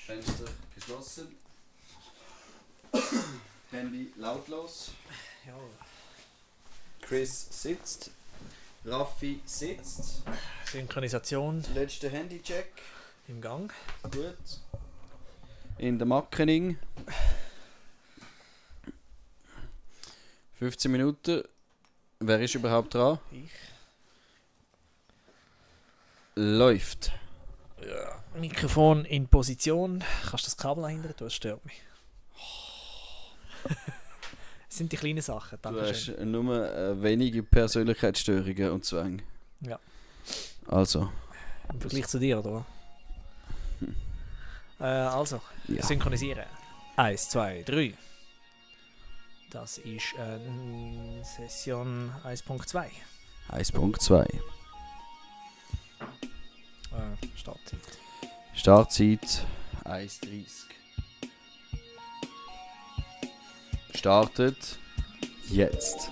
Fenster geschlossen. Handy lautlos. Ja. Chris sitzt. Raffi sitzt. Synchronisation Letzter Handycheck. im Gang. Gut. In der Mackening. 15 Minuten. Wer ist überhaupt dran? Ich. Läuft. Ja. Mikrofon in Position. Kannst du das Kabel hindern? Das stört mich. Das sind die kleinen Sachen. Du Dankeschön. hast nur wenige Persönlichkeitsstörungen und Zwänge. Ja. Also. Im Vergleich zu dir, oder? Also, Ja. synchronisieren. 1, 2, 3. Das ist Session 1.2. 1.2. Startzeit. Startzeit 1.30. Startet jetzt.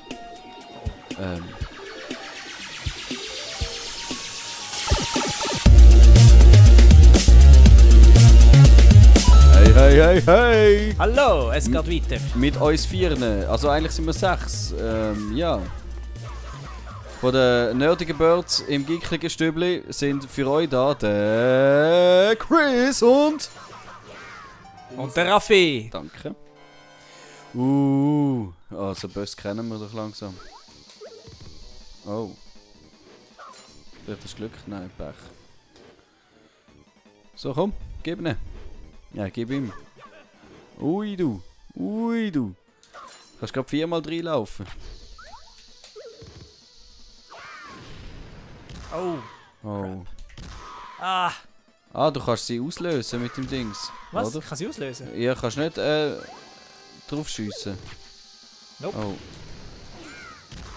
Hey, hey, hey, hey! Hallo, es geht weiter. Mit uns Vieren. Also eigentlich sind wir 6. Ja. Von den nerdigen Birds im geekligen Stübli sind für euch da der Chris und... Und der Raffi. Danke. Also Böss kennen wir doch langsam. Oh. Vielleicht das Glück? Nein, Pech. So, komm, gib ihn. Ja, gib ihm. Ui du. Ui du. Kannst gerade 4-mal reinlaufen. Oh. Oh. Ah. Ah, du kannst sie auslösen mit dem Dings. Was? Oder? Ich kann sie auslösen? Ja, kannst nicht drauf schiessen. Nope. Oh.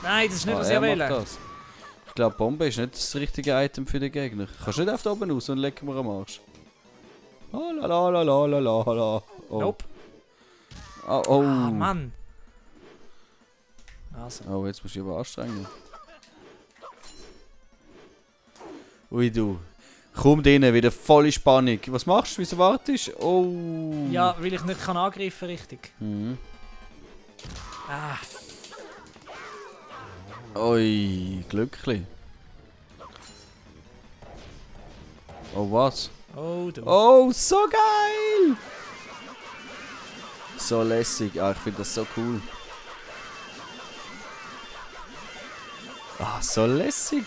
Nein, das ist nicht, was ich er will. macht das. Ich glaube, Bombe ist nicht das richtige Item für den Gegner. Kannst du nicht auf da oben raus und lecken wir am Arsch. Oh la la la la la la la. Oh. Nope. Ah, oh. Ah, Mann. Also. Oh, jetzt musst du dich aber anstrengen. Ui du. Komm drinnen, wieder volle Spannung. Was machst du? Wieso wartest? Oh. Ja, weil ich nicht kann angreifen richtig. Mhm. Ah. Ui, glücklich. Oh, was? Oh, du. Oh, so geil! So lässig. Ah, ich finde das so cool. Ah, so lässig.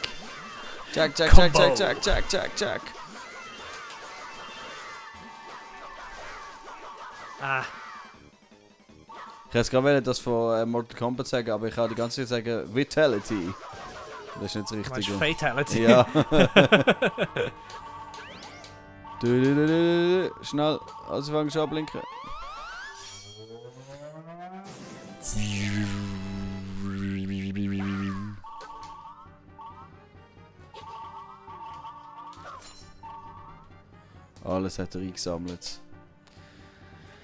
Jack, Jack, Jack, Combo. Jack, Jack, Jack, Jack, Jack. Ah. Ich hätte gerade das von Mortal Kombat sagen, aber ich kann die ganze Zeit sagen Vitality. Das ist nicht das Du meinst Richtige. Fatality. Ja. Schnell, also fangst du an blinken. Alles hat er eingesammelt.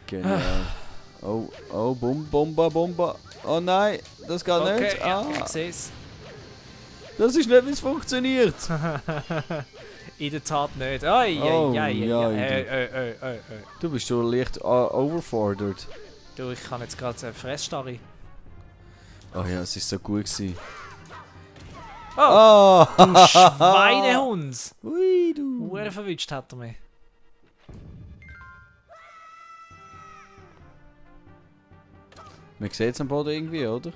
Genial. Oh, oh, Bomba, Bomba. Oh nein, das geht Okay, nicht. ja, Ah, ich sehe es. das ist nicht, wie es funktioniert. In der Tat nicht. Oi, Oh, ja. ja, Du bist schon leicht overfordert. Du, ich kann jetzt gerade eine Fressstarre. Oh ja, es ist so gut gewesen. Oh, Oh! du Schweinehund! Ui, du. Hure verwünscht hat er mich. Man sieht es am Boden irgendwie, oder?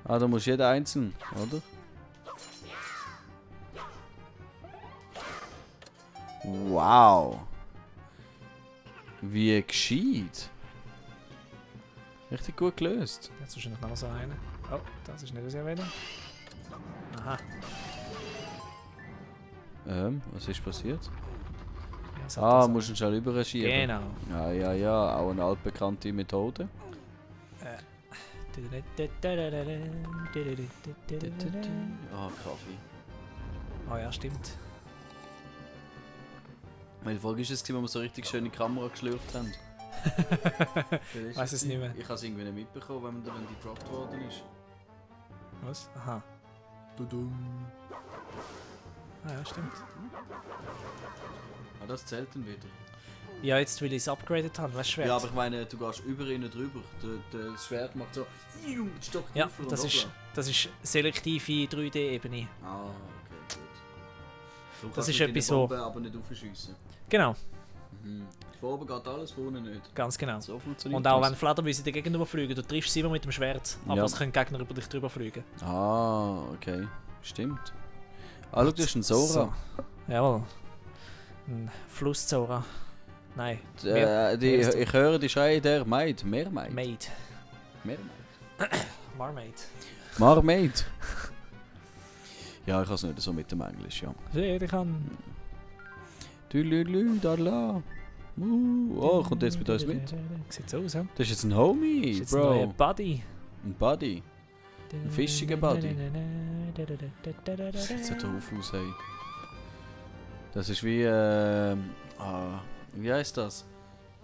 Ah, da muss jeder einzeln, oder? Wow! Wie gescheit! Richtig gut gelöst. Jetzt wahrscheinlich noch so einen. Oh, das ist nicht das wieder. Aha. Was ist passiert? Ja, es hat Ah, das musst du ihn schnell überschieben. Genau. Ja, ja, ja, auch eine altbekannte Methode. Ah, Kaffee. Oh ja, stimmt. Meine Frage ist es, wo wir so richtig schöne Kamera geschlürft haben. Weiß es nicht mehr. Ich habe es irgendwie nicht mitbekommen, wenn die gedroppt worden ist. Was? Aha. Ah ja, stimmt. Ah, das zählt dann wieder. Ja, jetzt will ich es upgraded haben, weißt du, Schwert. Ja, aber ich meine, du gehst über ihn drüber. Das Schwert macht so... Stock Ja, tiefer das und ist, runter. das ist selektive 3D-Ebene. Ah, okay, gut. Du Das kannst ist mit etwas deinen so- Bomben aber nicht aufschiessen. Genau, Mhm. Von oben geht alles, von unten nicht. ganz genau. So funktioniert Und auch das. wenn Fledermäuse dir gegenüber fliegen, du triffst sie immer mit dem Schwert, aber Ja. es können Gegner über dich drüber fliegen. Ah, okay. Stimmt. Ah, schau, das ist ein Sora. Jawohl. Ein Flusszora. Nein, Ich Meer- höre die Schreie der Maid. Meermaid. Maid. Meermaid. Marmaid. Marmaid. Ja, ich kann es nicht so mit dem Englisch, ja. Ich kann... Tülülü, dadla. Oh, kommt jetzt mit uns mit? Sieht so aus, ja? Das ist jetzt ein Homie, Das ist jetzt ein neuer Bro. Buddy. Ein Buddy. Ein fischiger Buddy. Das sieht so doof aus, hey. Das ist wie, wie heisst das?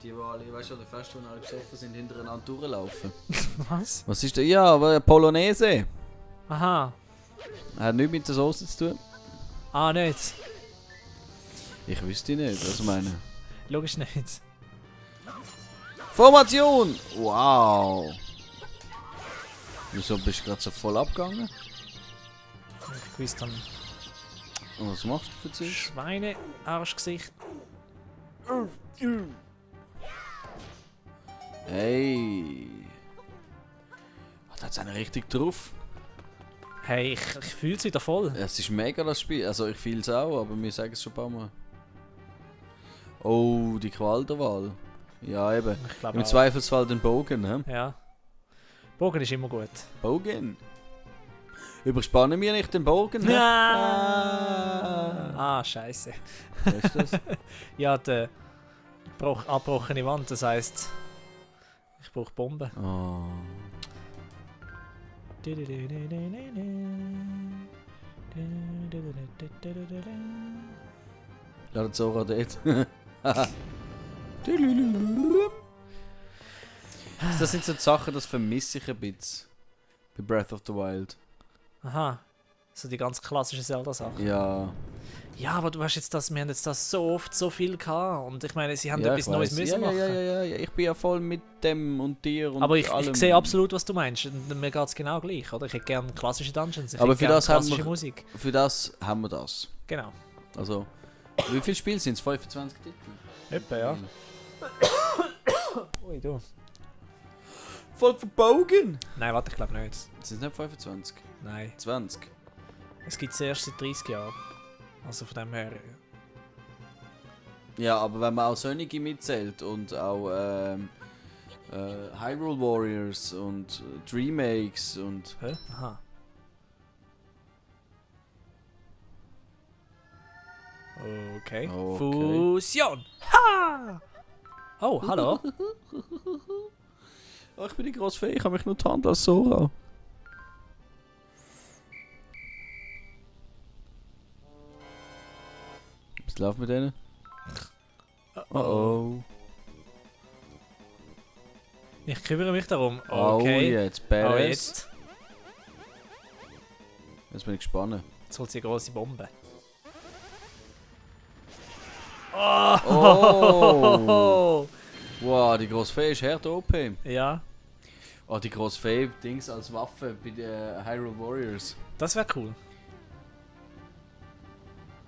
Die alle, weißt du, der Fest, wo alle besoffen sind, hintereinander durchlaufen. Was? Was ist das? Ja, aber Polonaise. Aha. Hat nichts mit der Soße zu tun. Ah, nicht. Ich wüsste nicht, was ich meine. Logisch nicht. Formation! Wow! Wieso bist du gerade so voll abgegangen? Ich gewusst dann Und was machst du für Zeug? Schweine-Arschgesicht. Hey! Da hat's einen richtig drauf. Hey, ich fühle es wieder voll. Es ist mega das Spiel. Also ich fühle es auch, aber wir sagen es schon ein paar Mal. Oh, die Qualderwahl. Ja, eben. Ich glaube Im auch. Zweifelsfall den Bogen, hä? Ja. Bogen ist immer gut. Bogen. Überspannen wir nicht den Bogen? hä? Ah, scheiße. Was ist das? Ja, die abgebrochene Wand, das heisst, ich brauche Bomben. Oh. Ladet Sora dort. Das sind so die Sachen, das vermisse ich ein bisschen. Bei Breath of the Wild. Aha. So die ganz klassischen Zelda-Sachen. Ja. Ja, aber du hast jetzt das, wir haben jetzt das so oft so viel gehabt und ich meine, sie haben Ja, etwas ich Neues weiss. müssen machen. Ja, ich bin ja voll mit dem und dir und Aber ich allem. sehe absolut, was du meinst. Und mir geht es genau gleich, oder? Ich hätte gerne klassische Dungeons, ich Aber hätte für gerne das haben klassische wir- Musik. Für das haben wir das. Genau. Also, wie viele Spiele sind es? 25 Titel? Etwa, ja. Ui, du. Voll verbogen! Nein, warte, ich glaube nicht. Sind es nicht 25? Nein. 20? Es gibt es erst seit 30 Jahren. Also von dem her... Ja, aber wenn man auch Sonic mitzählt und auch Hyrule Warriors und Remakes und... Hä? Aha. Okay. Okay. Fusion! Ha! Oh, hallo. Oh, ich bin die grosse Fee, ich habe mich nur die Hand als Sora. Was läuft mit denen? Oh oh. Ich kümmere mich darum. Oh, Okay. jetzt Oh, badass. jetzt. Jetzt bin ich gespannt. Jetzt holt sie eine grosse Bombe. Oh! Wow, die grosse Fee ist hart OP. Ja, Oh, die grosse Fee, Dings als Waffe bei den Hyrule Warriors. das wäre cool.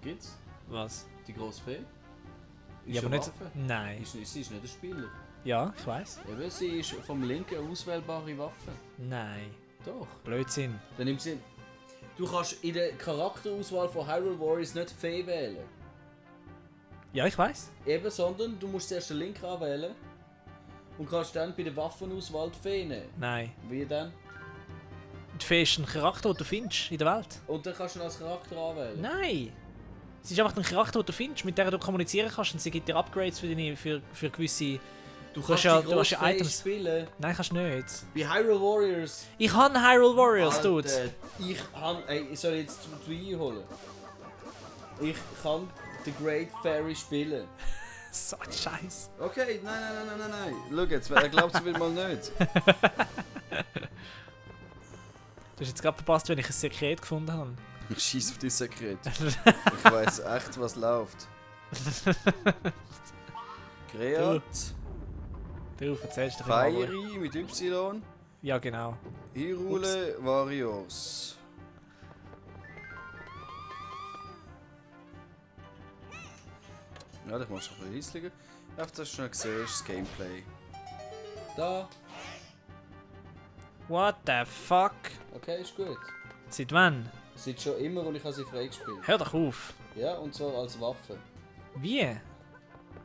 Gibt's? Was? Die grosse Fee? Ist Ja, aber eine nicht. Waffe? Nein. Sie ist nicht ein Spieler. Ja, ich weiß. Eben, sie ist vom Linken eine auswählbare Waffe. Nein. Doch. Blödsinn. Dann nimmt sie. Du kannst in der Charakterauswahl von Hyrule Warriors nicht Fee wählen. Ja, ich weiß. Eben, sondern du musst zuerst den Link anwählen und kannst dann bei der Waffenauswahl die Fee nehmen. Nein. Wie dann? Die Fee ist ein Charakter, den du findest in der Welt. Und dann kannst du ihn als Charakter anwählen. Nein. Sie ist einfach ein Charakter, den du findest, mit der du kommunizieren kannst und sie gibt dir Upgrades für gewisse... Du kannst kannst ja- die du hast grosse ja Fee Items. spielen. Nein, kannst du nicht. Bei Hyrule Warriors. Ich habe Hyrule Warriors, Alter, Dude. ich soll jetzt zu einholen. Ich kann The Great Fairy spielen. So ein Scheiß. Okay, nein. Schau jetzt, er glaubt es mal nicht. Du hast jetzt gerade verpasst, wenn ich ein Sekret gefunden habe. Ich schieß auf dein Sekret. Ich weiß echt, was läuft. Kreat. Du erzählst doch immer. Fiery mit Y. Ja, genau. Hyrule Warriors. Ja, ich mach schon ein bisschen Häuschen. Einfach, dass du schnell siehst, das Gameplay. Da. What the fuck? Okay, ist gut. Seit wann? Seit schon immer, und ich habe sie freigespielt. Hör doch auf. Ja, und zwar als Waffe. Wie?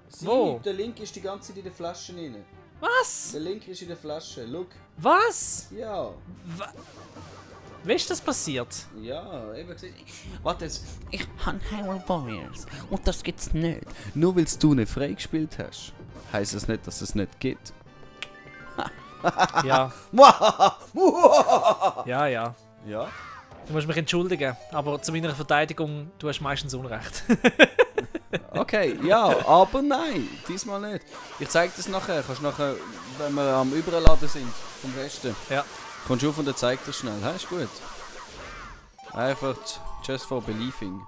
Sie, Wo? der Link ist die ganze Zeit in der Flasche drin. Was? Der Link ist in der Flasche, look. Was? Ja. Wie ist das passiert? Ja, eben gesagt. Warte jetzt. Ich habe Hyrule Warriors und das gibt's nicht. Nur weil du nicht freigespielt hast, heisst es nicht, dass es nicht gibt. Ja. Ja, ja. Ja? Du musst mich entschuldigen, aber zu meiner Verteidigung, du hast meistens Unrecht. Okay, ja, aber nein, diesmal nicht. Ich zeig das nachher. Kannst nachher, wenn wir am Überladen sind, vom Westen, Ja. kommst du auf und dann zeig das schnell. Hä, ist gut. Einfach just for believing.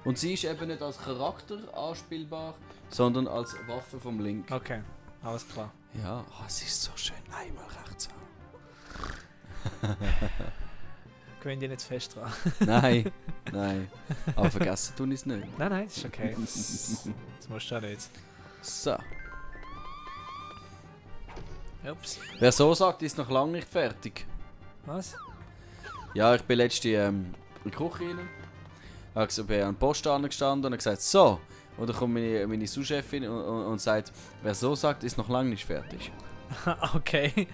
Und sie ist eben nicht als Charakter anspielbar, sondern als Waffe vom Link. Okay, alles klar. Ja, oh, es ist so schön. Einmal rechts an. Gewöhn dich nicht zu fest dran. Nein, nein. Aber vergessen tun ich es nicht. Nein, nein, das ist okay. Das musst du ja nicht. So. Ups. Wer so sagt, ist noch lange nicht fertig. Was? Ja, ich bin letztens in die Küche rein. Ich bin an der Post angestanden und habe gesagt, so. Und dann kommt meine Sous-Chefin und sagt, wer so sagt, ist noch lange nicht fertig. Okay.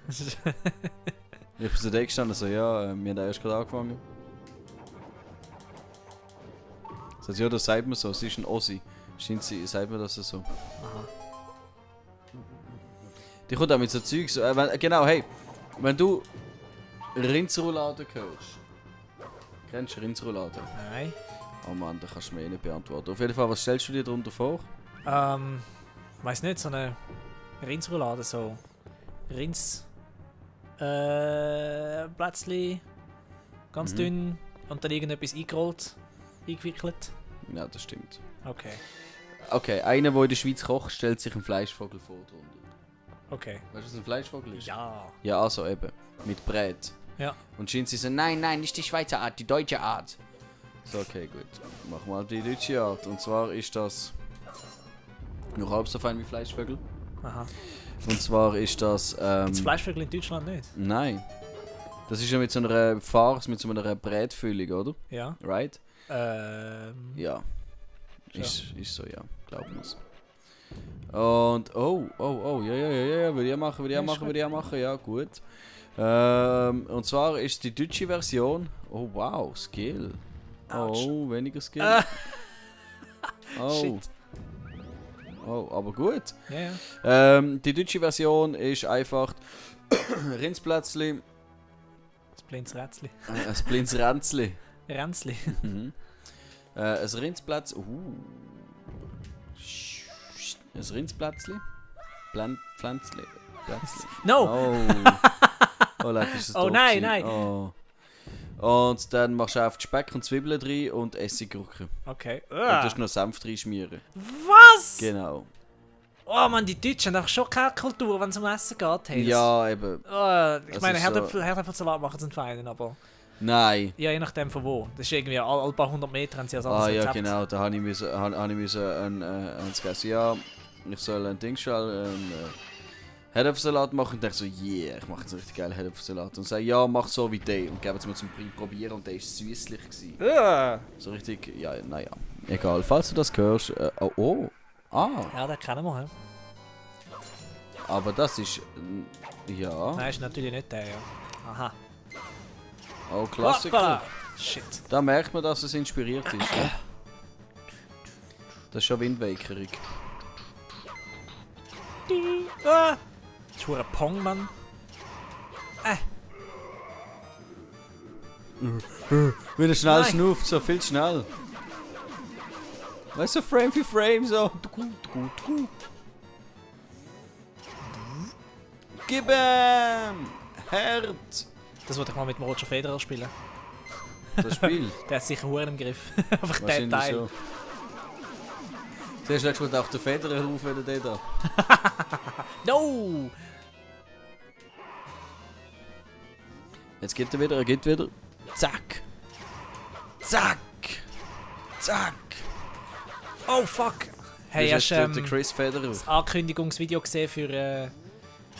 Ich bin zu dir gestanden, so, ja, wir haben erst gerade angefangen. Sagt, ja, das sagt man so, sie ist ein Ossi. Sagt man das so. Aha. Die kommt auch mit so Zeugs. Genau, hey, wenn du Rindsroulade hörst. Kennst du Rindsroulade? Nein. Oh Mann, da kannst du mir eh nicht beantworten. Auf jeden Fall, was stellst du dir darunter vor? Weiß nicht, so eine Rindsroulade, so. Rins. Plätzli. Ganz dünn. Und dann irgendetwas eingerollt. Eingewickelt. Ja, das stimmt. Okay. Okay, einer, der in der Schweiz kocht, stellt sich einen Fleischvogel vor drunter. Okay. Weißt du, was ein Fleischvogel ist? Ja. Ja, also eben. Mit Brät. Ja. Und Shinzi so, nein, nicht die Schweizer Art, die deutsche Art. So, okay, gut. Mach mal die deutsche Art. Und zwar ist das noch halb so fein wie Fleischvögel. Aha. Und zwar ist das. Das Fleischvögel in Deutschland nicht? Nein. Das ist ja mit so einer Farce, mit so einer Brätfüllung, oder? Ja. Right? Ja. Ja. Ist so, ja. Glauben wir's. Und, ja, würde ich machen, ja, gut. Und zwar ist die deutsche Version. Oh wow, Skill. Ouch. Oh, weniger Skill. Oh. Shit. Oh, aber gut. Ja, ja. Die deutsche Version ist einfach Rindsplätzli, Das blindes Rätzli. ein blindes Ränzli. Ränzli. Ein Rindsplätzli. Ein Rindsplätzli. Pflänzli. No! Oh. Oh, leck, ist das Oh, doof nein, gewesen. nein. Oh. Und dann machst du einfach Speck und Zwiebeln rein und Essiggurke. Okay. Und du musst noch Senf reinschmieren. Was? Genau. Oh man, die Deutschen haben doch schon keine Kultur, wenn es um Essen geht. Hey, Ja, eben. ich Das meine, ist Herdäpfelsalat machen sie feinen, aber... Nein. Ja, je nachdem von wo. Das ist irgendwie, alle paar 100 Meter haben sie ein anderes Ah ja, Rezept. genau. Da habe ich ein gegessen. Ja, ich soll ein Ding einen Herdäpfelsalat machen. Und dachte so, yeah, ich mache jetzt einen richtig geilen Herdäpfelsalat. Und sage, ja, mach so wie der. Und gebe es mir zum Probieren und der war süßlich gewesen. So richtig, ja, naja. Egal, falls du das hörst. Ja, den kennen wir. He? Aber das ist, ja. Nein, ist natürlich nicht der, ja. Aha. Oh, Klassiker. Hoppala. Shit. Da merkt man, dass es inspiriert ist. Ja? Das ist schon windwakerig. Das ist ein Pong, Mann. Wenn er schnell Nein. schnauft, so viel schnell. Weißt du, Frame für Frame, so. Gib ihm! Herd! Das wollte ich mal mit dem Roger Federer spielen. Das Spiel. Der hat sicher Huren im Griff. Einfach der Wahrscheinlich Teil. so. Du hast letztes Mal auch den Federer auf, wenn der da. No! Jetzt geht er wieder. Zack! Zack! Zack! Oh fuck! Hey, Du hast hast du den Chris Federer das auf. Ankündigungsvideo gesehen für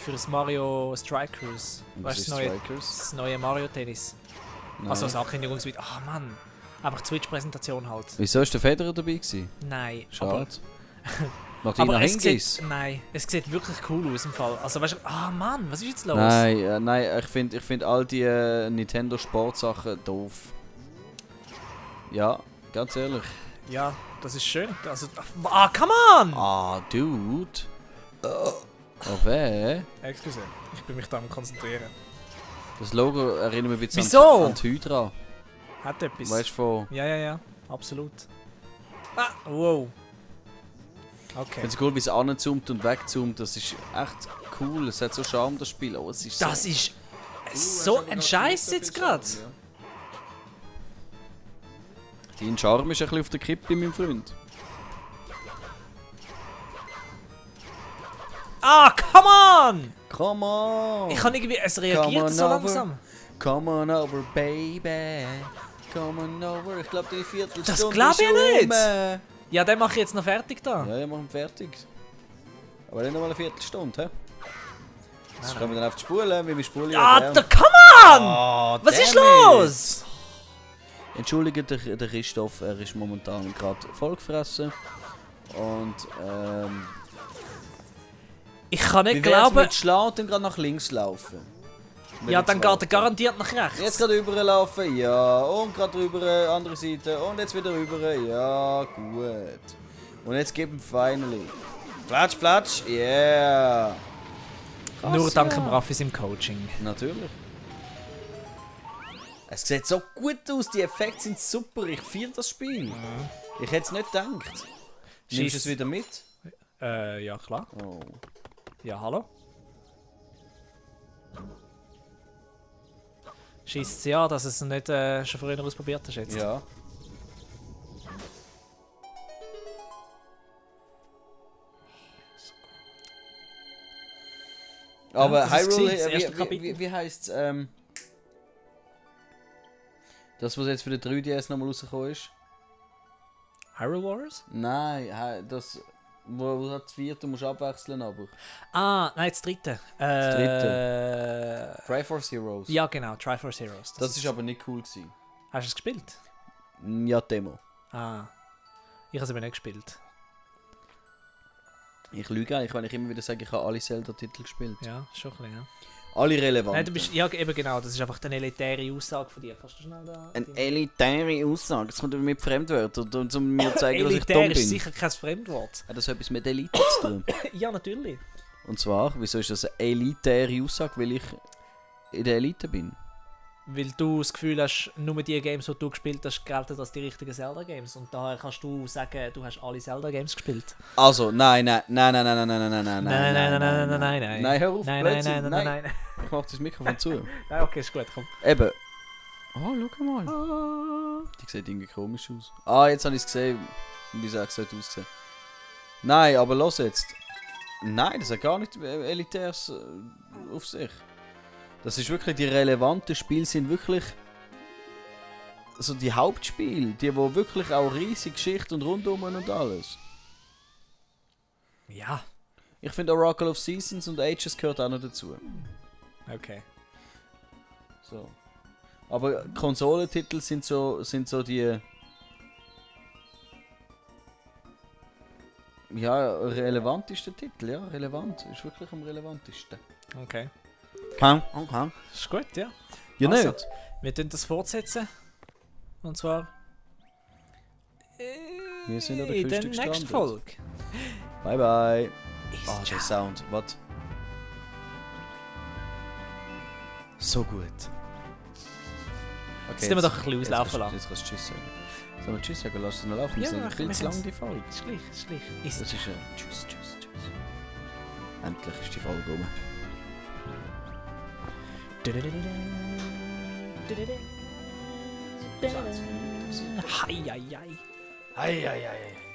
das Mario Strikers? Was Weißt ist du, Strikers? das neue Mario Tennis? Nein. Also das Ankündigungsvideo. Ah Mann! Einfach Twitch-Präsentation halt. Wieso ist der Federer dabei gewesen? Nein. Schade. Aber Martina es Hingis? sieht, nein, es sieht wirklich cool aus im Fall. Also weißt du, Mann, was ist jetzt los? Nein, ich find all die Nintendo Sportsachen doof. Ja, ganz ehrlich. Ja, das ist schön. Also, come on! Ah, Dude. Oh, weh. Excuse, ich bin mich da am konzentrieren. Das Logo erinnert mich ein bisschen Wieso? an die Hydra. Hat etwas. Weißt du von... Ja, absolut. Wow. Ich Okay. finde es cool, wie es anzoomt und wegzoomt. Das ist echt cool. Es hat so Charme, das Spiel. Oh, es ist Das so... ist so ein Scheiß jetzt gerade. Dein Charme ist ein bisschen auf der Kippe, mein Freund. Come on! Come on! Ich kann irgendwie, es Come reagiert on so over. langsam. Come on over, baby. Come on over. Ich glaube, die Viertelstunde Das glaub ich ist nicht. rum. Ja, den mache ich jetzt noch fertig da. Ja, machen wir fertig. Aber nicht noch mal eine Viertelstunde, hä? Sonst können wir dann auf die Spulen, wie wir spulen Ja, gern. come on! Oh, Was ist damn it. los? Entschuldige der Christoph, er ist momentan gerade vollgefressen. Und Ich kann nicht wie wär's glauben. mit Schlag dann gerade nach links laufen? Wenn Ja, jetzt dann geht er läuft. garantiert nach rechts. Jetzt gerade rüberlaufen, ja. Und gerade rüber, andere Seite. Und jetzt wieder rüber, ja, gut. Und jetzt geben finally. Platsch, platsch, yeah. Krass, Nur dank ja. dem Raffis im Coaching. Natürlich. Es sieht so gut aus, die Effekte sind super, ich feiere das Spiel. Ich hätte es nicht gedacht. Nimmst du es wieder mit? Ja klar. Oh. Ja, hallo? Schießt es ja, dass es nicht schon früher ausprobiert hast jetzt. Ja. Aber das ist Hyrule, das erste Kapitel. wie heisst es, das, was jetzt für den 3DS nochmal rausgekommen ist? Hyrule Wars? Nein, das, wo das vierte musst du abwechseln, aber. Nein, das dritte. Das dritte. Triforce Heroes. Ja, genau, Triforce Heroes. Das ist aber nicht cool gewesen. Hast du es gespielt? Ja, Demo. Ich habe es aber nicht gespielt. Ich lüge eigentlich, wenn ich immer wieder sage, ich habe alle Zelda-Titel gespielt. Ja, schon ein bisschen, ja. Alle relevant. Nein, du bist, ja, eben genau, das ist einfach eine elitäre Aussage von dir. Kannst du schnell da... Eine elitäre Aussage, das kommt mit Fremdwörtern, um mir zu zeigen, dass ich Elitär dumm ist bin. sicher kein Fremdwort. Hat das etwas mit Elite zu tun? Ja, natürlich. Und zwar, wieso ist das eine elitäre Aussage? Weil ich in der Elite bin. Weil du das Gefühl hast, nur die Games, die du gespielt hast, gelten als die richtigen Zelda-Games. Und daher kannst du sagen, du hast alle Zelda-Games gespielt. Also, nein. Nein, Nein, hör auf, Blödsinn. nein. Ich mach das Mikrofon zu. Nein, okay, ist gut, komm. Eben. Oh, schau mal. Die sieht irgendwie komisch aus. Jetzt habe ich es gesehen. Wie es sollte aussehen. Nein, aber los jetzt. Nein, das hat gar nicht elitäres auf sich. Das ist wirklich, die relevanten Spiele sind wirklich so die Hauptspiele, die wo wirklich auch riesige Geschichte und rundum und alles. Ja, Ich finde Oracle of Seasons und Ages gehört auch noch dazu. okay. So. Aber Konsolentitel sind so die ja, relevantesten Titel, ja, relevant. Ist wirklich am relevantesten. Okay. Okay. Ist gut, ja. Ja, Also, nicht? Wir tun das fortsetzen. Und zwar... Wir sind an der in der Küste nächsten gestrandet. Folge. Bye bye. Ist Ah, der ciao. Sound, was? So gut. Okay, Jetzt müssen wir doch ein bisschen auslaufen lassen. Jetzt kannst du Tschüss sagen. Sollen wir Tschüss sagen? Lass es noch laufen. Wir Ja, sind wir viel können zu lang es. die Folge. Ist gleich, ist gleich. Ist Das ist Tschüss. Endlich ist die Folge rum. Hei, hei, hei. Ei.